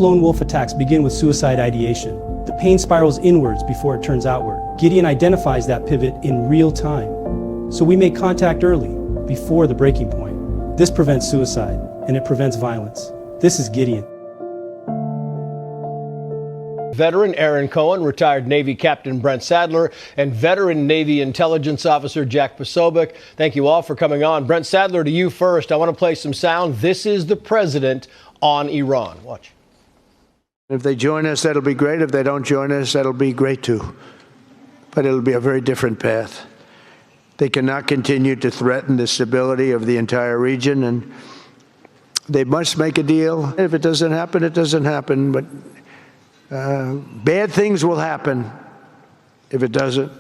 Lone wolf attacks begin with suicide ideation. The pain spirals inwards before it turns outward. GIDEON identifies that pivot in real time. So we make contact early, before the breaking point. This prevents suicide, and it prevents violence. This is GIDEON. Veteran Aaron Cohen, retired Navy Captain Brent Sadler, and veteran Navy Intelligence Officer Jack Posobiec. Thank you all for coming on. Brent Sadler, to you first. I want to play some sound. This is the president on Iran. Watch. If they join us, that'll be great. If they don't join us, that'll be great too. But it'll be a very different path. They cannot continue to threaten the stability of the entire region, and they must make a deal. If it doesn't happen, it doesn't happen. But bad things will happen if it doesn't.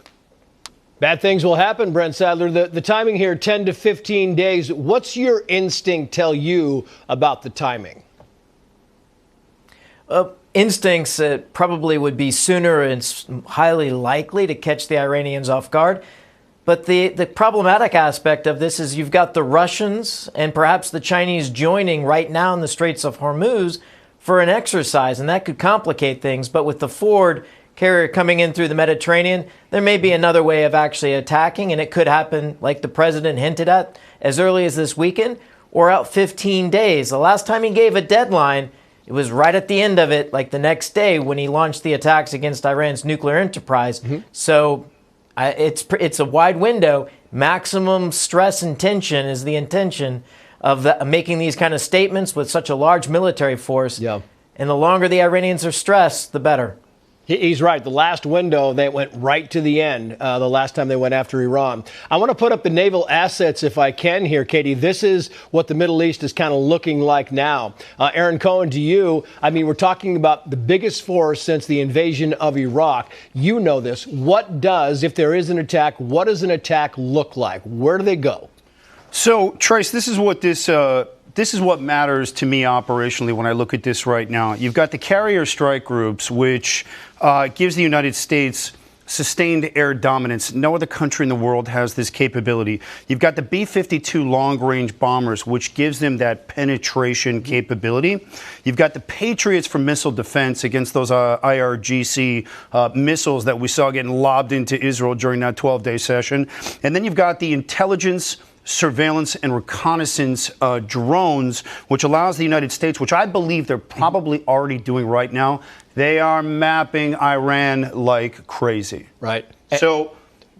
Bad things will happen, Brent Sadler. The timing here, 10 to 15 days. What's your instinct tell you about the timing? Instincts probably would be sooner and highly likely to catch the Iranians off guard. But the problematic aspect of this is you've got the Russians and perhaps the Chinese joining right now in the Straits of Hormuz for an exercise, and that could complicate things. But with the Ford carrier coming in through the Mediterranean, there may be another way of actually attacking, and it could happen, like the president hinted at, as early as this weekend or out 15 days. The last time he gave a deadline, it was right at the end of it, like the next day when he launched the attacks against Iran's nuclear enterprise. So it's a wide window. Maximum stress and tension is the intention of making these kind of statements with such a large military force. Yeah. And the longer the Iranians are stressed, the better. He's right. The last window, they went right to the end the last time they went after Iran. I want to put up the naval assets if I can here, Katie. This is what the Middle East is kind of looking like now. Aaron Cohen, to you, I mean, we're talking about the biggest force since the invasion of Iraq. You know this. What does, if there is an attack, what does an attack look like? Where do they go? So, Trace, this is what matters to me operationally when I look at this right now. You've got the carrier strike groups, which gives the United States sustained air dominance. No other country in the world has this capability. You've got the B-52 long-range bombers, which gives them that penetration capability. You've got the Patriots for missile defense against those IRGC missiles that we saw getting lobbed into Israel during that 12-day session. And then you've got the intelligence, surveillance and reconnaissance drones, which allows the United States, which I believe they're probably already doing right now, they are mapping Iran like crazy. Right. So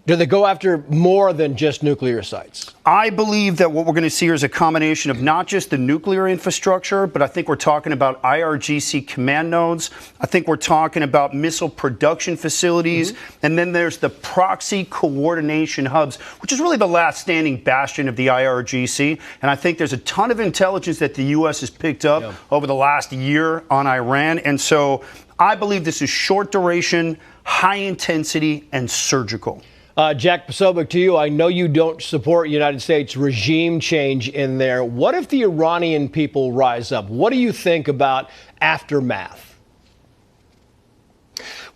do they go after more than just nuclear sites? I believe that what we're going to see here is a combination of not just the nuclear infrastructure, but I think we're talking about IRGC command nodes. I think we're talking about missile production facilities. And then there's the proxy coordination hubs, which is really the last standing bastion of the IRGC. And I think there's a ton of intelligence that the U.S. has picked up over the last year on Iran. And so I believe this is short duration, high intensity, and surgical. Jack Posobiec, to you, I know you don't support United States regime change in there. What if the Iranian people rise up? What do you think about aftermath?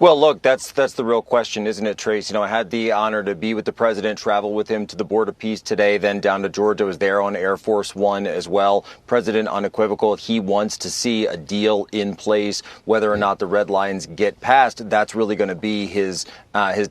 Well, look, that's the real question, isn't it, Trace? You know, I had the honor to be with the president, travel with him to the border peace today, then down to Georgia, was there on Air Force One as well. President unequivocal, he wants to see a deal in place. Whether or not the red lines get passed, that's really going to be his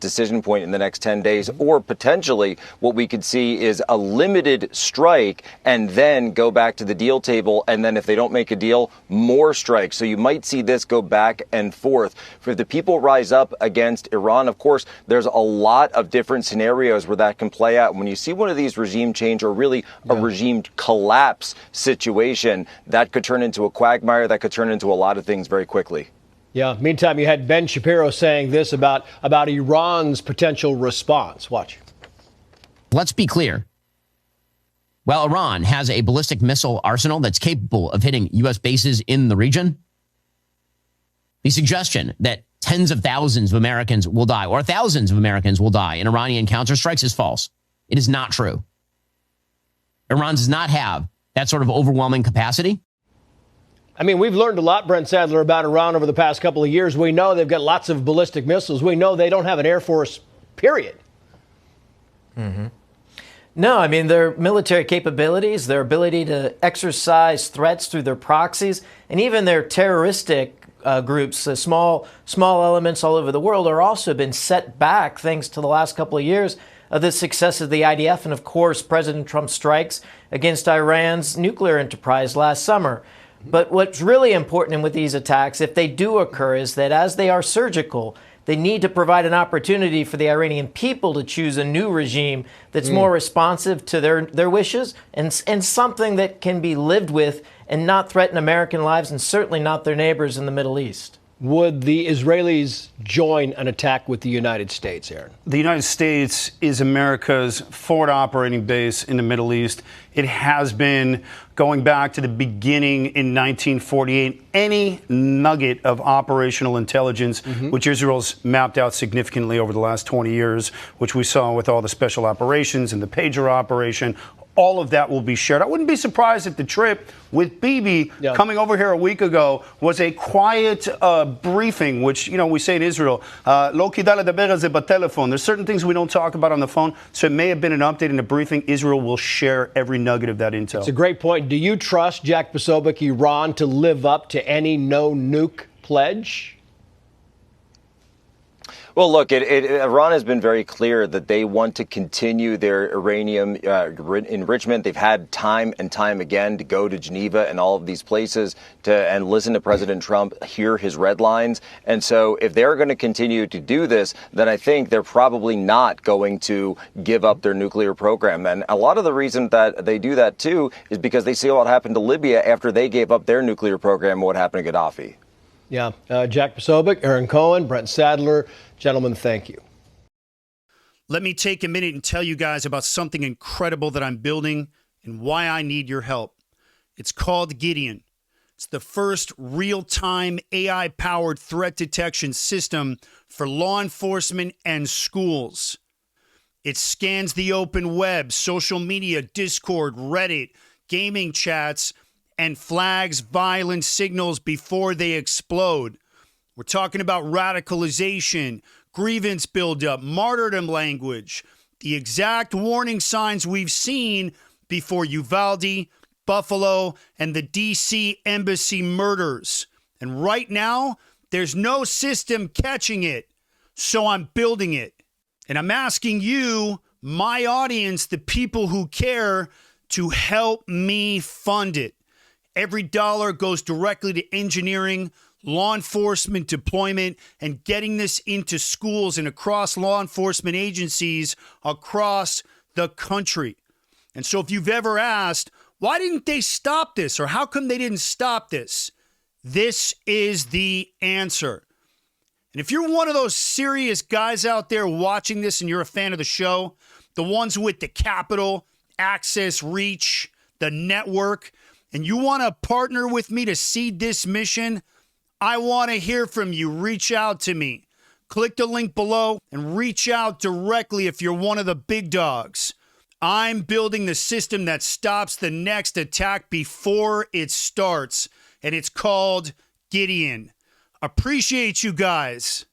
decision point in the next 10 days. Or potentially what we could see is a limited strike and then go back to the deal table. And then if they don't make a deal, more strikes. So you might see this go back and forth. For the people rise up against Iran, of course, there's a lot of different scenarios where that can play out. When you see one of these regime change or really a regime collapse situation, that could turn into a quagmire, that could turn into a lot of things very quickly. Yeah. Meantime, you had Ben Shapiro saying this about Iran's potential response. Watch. Let's be clear. While Iran has a ballistic missile arsenal that's capable of hitting U.S. bases in the region, the suggestion that tens of thousands of Americans will die or thousands of Americans will die in Iranian counterstrikes is false. It is not true. Iran does not have that sort of overwhelming capacity. I mean, we've learned a lot, Brent Sadler, about Iran over the past couple of years. We know they've got lots of ballistic missiles. We know they don't have an air force, period. No, I mean, their military capabilities, their ability to exercise threats through their proxies, and even their terroristic groups, small elements all over the world, are also been set back thanks to the last couple of years of the success of the IDF and, of course, President Trump's strikes against Iran's nuclear enterprise last summer. But what's really important with these attacks, if they do occur, is that as they are surgical, they need to provide an opportunity for the Iranian people to choose a new regime that's more responsive to their wishes and something that can be lived with and not threaten American lives and certainly not their neighbors in the Middle East. Would the Israelis join an attack with the United States, Aaron? The United States is America's forward operating base in the Middle East. It has been going back to the beginning in 1948. Any nugget of operational intelligence, which Israel's mapped out significantly over the last 20 years, which we saw with all the special operations and the pager operation, all of that will be shared. I wouldn't be surprised if the trip with Bibi coming over here a week ago was a quiet briefing, which, you know, we say in Israel, lo kidala daber al ze b'telephone. There's certain things we don't talk about on the phone, so it may have been an update in a briefing. Israel will share every nugget of that intel. It's a great point. Do you trust, Jack Posobiec, Iran to live up to any no-nuke pledge? Well, look, Iran has been very clear that they want to continue their uranium enrichment. They've had time and time again to go to Geneva and all of these places and listen to President Trump, hear his red lines. And so if they're going to continue to do this, then I think they're probably not going to give up their nuclear program. And a lot of the reason that they do that, too, is because they see what happened to Libya after they gave up their nuclear program and what happened to Gaddafi. Yeah. Jack Posobiec, Aaron Cohen, Brent Sadler. Gentlemen, thank you. Let me take a minute and tell you guys about something incredible that I'm building and why I need your help. It's called GIDEON. It's the first real-time AI-powered threat detection system for law enforcement and schools. It scans the open web, social media, Discord, Reddit, gaming chats, and flags violent signals before they explode. We're talking about radicalization, grievance buildup, martyrdom language, the exact warning signs we've seen before Uvalde, Buffalo, and the D.C. embassy murders. And right now, there's no system catching it, so I'm building it. And I'm asking you, my audience, the people who care, to help me fund it. Every dollar goes directly to engineering, law enforcement deployment, and getting this into schools and across law enforcement agencies across the country. And so if you've ever asked, why didn't they stop this? Or how come they didn't stop this? This is the answer. And if you're one of those serious guys out there watching this and you're a fan of the show, the ones with the capital, access, reach, the network, and you want to partner with me to seed this mission, I want to hear from you. Reach out to me. Click the link below and reach out directly if you're one of the big dogs. I'm building the system that stops the next attack before it starts, and it's called GIDEON. Appreciate you guys.